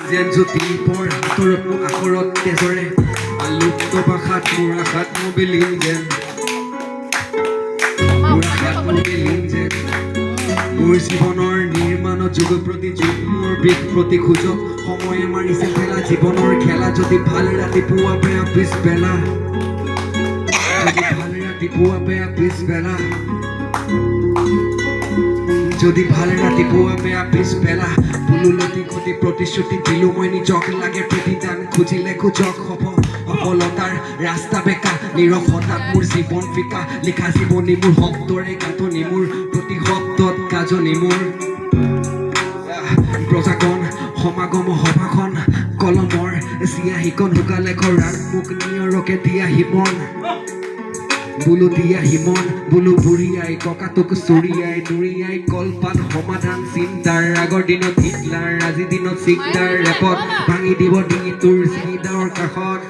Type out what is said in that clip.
যেন জ্যোতি পৰ হাতৰত মোৰ আখৰত তেজৰে আলুপ্ত ভাষাত মোৰ আশাত মোৰ বিলীন যেন মোৰ আশাত মোৰ বিলীন যেন মোৰ জীৱনৰ নিৰ্মাণত যুগ প্ৰতি যুগ মোৰ বিষ প্ৰতি খোজক সময়ে মাৰিছে খেলা জীৱনৰ খেলা যদি ভাল ৰাতিপুৱা বেয়া পিছবেলা যদি ভাল ৰাতিপুৱা বেয়া পিছবেলা যদি ভাল ৰাতিপুৱা বেয়া পিছবেলা বোলো লতি ঘটি প্ৰতিশ্ৰুতি দিলো মই নিজক লাগে প্ৰতিদান খুজিলে খোজক হ'ব সফলতাৰ ৰাস্তা বেকা নিৰসতাত মোৰ জীৱন ফিকা লিখা জীৱনী মোৰ শব্দৰে গাঁথনি মোৰ প্ৰতি শব্দত গাজনি মোৰ প্ৰজাগণ সমাগম সভাখন কলমৰ চিয়াহীকণ শুকালে ঘৰাত মোক নিয়ৰকে দিয়া হিমন বোলো দিয়া হিমন বোলো বুঢ়িয়াই ককাটোক চৰিয়াই নুৰিয়াই কলপাত সমাধান চিন্তাৰ আগৰ দিনত হিটলাৰ আজিৰ দিনত চিন্তাৰ ৰেপত ভাঙি দিব ডিঙিটোৰ চিন্তাৰ কাষত